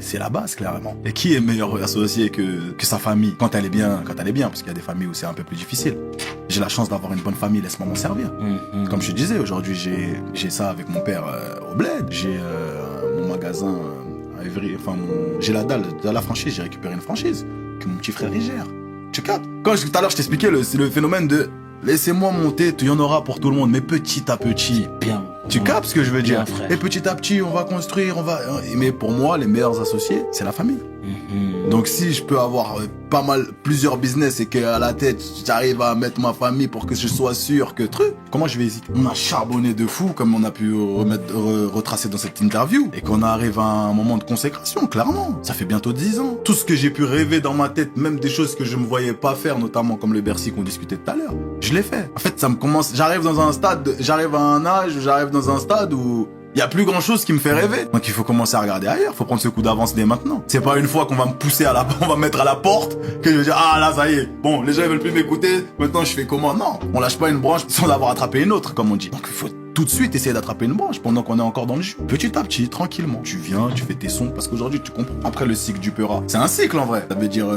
c'est la base, clairement. Et qui est meilleur associé que sa famille quand elle est bien, parce qu'il y a des familles où c'est un peu plus difficile. J'ai la chance d'avoir une bonne famille, laisse-moi m'en servir. Comme je te disais, aujourd'hui, j'ai ça avec mon père au bled. J'ai mon magasin à Évry, enfin, j'ai la dalle de la franchise, j'ai récupéré une franchise que mon petit frère y gère. Tu captes? Quand tout à l'heure, je t'expliquais le phénomène de laissez-moi monter, il y en aura pour tout le monde, mais petit à petit. Bien. Tu captes ce que je veux dire? Frère. Et petit à petit, on va construire, Mais pour moi, les meilleurs associés, c'est la famille. Donc si je peux avoir plusieurs business et qu'à la tête, j'arrive à mettre ma famille pour que je sois sûr que comment je vais hésiter? On a charbonné de fou, comme on a pu retracer dans cette interview, et qu'on arrive à un moment de consécration, clairement. Ça fait bientôt 10 ans. Tout ce que j'ai pu rêver dans ma tête, même des choses que je me voyais pas faire, notamment comme le Bercy qu'on discutait tout à l'heure, je l'ai fait. En fait, j'arrive dans un stade, j'arrive à un âge, j'arrive dans un stade où il y a plus grand chose qui me fait rêver. Donc il faut commencer à regarder ailleurs, faut prendre ce coup d'avance dès maintenant. C'est pas une fois qu'on va me pousser on va me mettre à la porte que je vais dire ah là ça y est. Bon, les gens ils veulent plus m'écouter, maintenant je fais comment? Non, on lâche pas une branche sans avoir attrapé une autre comme on dit. Donc il faut tout de suite essayer d'attraper une branche pendant qu'on est encore dans le jus. Petit à petit, tranquillement. Tu viens, tu fais tes sons parce qu'aujourd'hui tu comprends. Après le cycle du Peura, c'est un cycle en vrai. Ça veut dire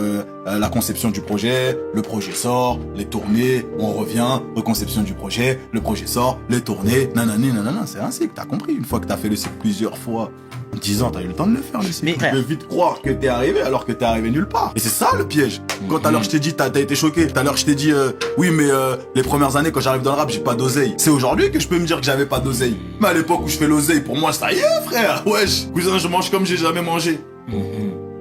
la conception du projet, le projet sort, les tournées, on revient, reconception du projet, le projet sort, les tournées, nanani, nanana, c'est un cycle, t'as compris. Une fois que t'as fait le cycle plusieurs fois, 10 ans, t'as eu le temps de le faire, le cycle. Mais tu peux vite croire que t'es arrivé alors que t'es arrivé nulle part. Et c'est ça le piège. Quand tout à l'heure je t'ai dit, t'as été choqué. Tout à l'heure je t'ai dit, oui mais les premières années quand j'arrive dans le rap, j'ai pas d'oseille. C'est aujourd'hui que je peux me dire que j'avais pas d'oseille. Mais à l'époque où je fais l'oseille, pour moi ça y est frère. Wesh, cousin, je mange comme j'ai jamais mangé.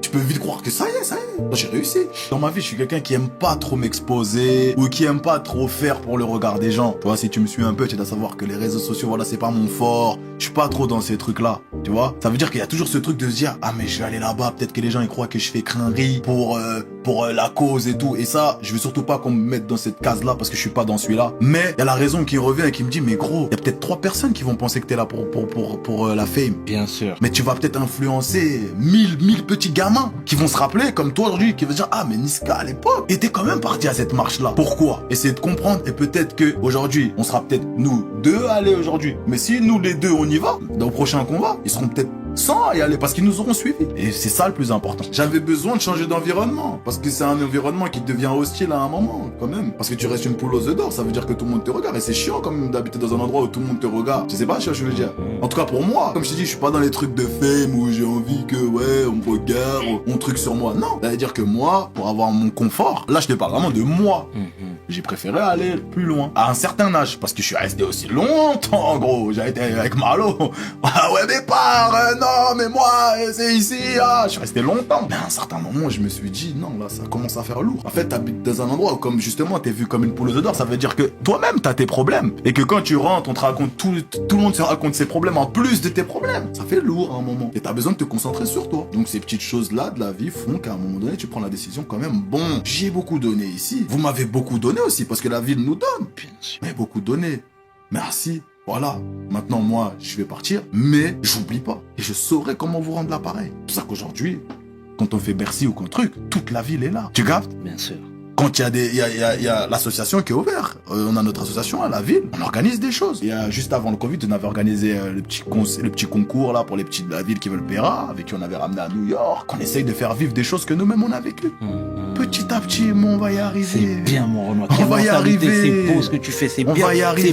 Tu peux vite croire que ça y est, ça y est. J'ai réussi. Dans ma vie, je suis quelqu'un qui aime pas trop m'exposer ou qui aime pas trop faire pour le regard des gens. Tu vois, si tu me suis un peu, tu dois savoir que les réseaux sociaux, voilà, c'est pas mon fort. Je suis pas trop dans ces trucs-là. Tu vois, ça veut dire qu'il y a toujours ce truc de se dire ah mais je vais aller là-bas, peut-être que les gens ils croient que je fais crinnerie pour la cause et tout. Et ça, je veux surtout pas qu'on me mette dans cette case-là parce que je suis pas dans celui-là. Mais il y a la raison qui revient et qui me dit mais gros, il y a peut-être 3 personnes qui vont penser que t'es là pour la fame. Bien sûr. Mais tu vas peut-être influencer 1000 petits gamins qui vont se rappeler comme toi aujourd'hui, qui vont dire ah mais Niska à l'époque était quand même parti à cette marche-là. Pourquoi? Essayer de comprendre et peut-être que aujourd'hui, on sera peut-être nous 2 à aller aujourd'hui. Mais si nous les 2 on y va, dans le prochain combat, ils seront peut-être 100 à y aller parce qu'ils nous auront suivis. Et c'est ça le plus important. J'avais besoin de changer d'environnement parce que c'est un environnement qui devient hostile à un moment quand même. Parce que tu restes une poule aux œufs d'or, ça veut dire que tout le monde te regarde et c'est chiant quand même d'habiter dans un endroit où tout le monde te regarde. Je sais pas ce que je veux dire. En tout cas pour moi, comme je te dis, je suis pas dans les trucs de fame où j'ai envie que ouais, on me regarde, on truc sur moi. Non, ça veut dire que moi, pour avoir mon confort, là je te parle vraiment de moi. J'ai préféré aller plus loin. À un certain âge, parce que je suis resté aussi longtemps, gros. J'ai été avec Marlo. Ah ouais, mais non, mais moi, c'est ici, ah. Je suis resté longtemps. Mais à un certain moment, je me suis dit, non, là, ça commence à faire lourd. En fait, t'habites dans un endroit où, comme justement, t'es vu comme une poule aux œufs d'or, ça veut dire que toi-même, t'as tes problèmes. Et que quand tu rentres, on te raconte tout le monde se raconte ses problèmes en plus de tes problèmes. Ça fait lourd à un moment. Et t'as besoin de te concentrer sur toi. Donc, ces petites choses-là de la vie font qu'à un moment donné, tu prends la décision quand même. Bon, j'ai beaucoup donné ici. Vous m'avez beaucoup donné aussi, parce que la ville nous donne. Bien sûr. Mais beaucoup donné. Merci. Voilà. Maintenant, moi, je vais partir, mais j'oublie pas. Et je saurai comment vous rendre l'appareil. C'est pour ça qu'aujourd'hui, quand on fait Bercy ou qu'un truc, toute la ville est là. Tu captes? Bien sûr. Quand il y a l'association qui est ouverte, on a notre association à la ville, on organise des choses. Il y a juste avant le Covid, on avait organisé le petit concours là pour les petits de la ville qui veulent Péra, avec qui on avait ramené à New York. On essaye de faire vivre des choses que nous-mêmes on a vécues. Petit à petit, on va y arriver. C'est bien mon Renoir. On va y arriver. C'est beau ce que tu fais, c'est bien. On va y arriver.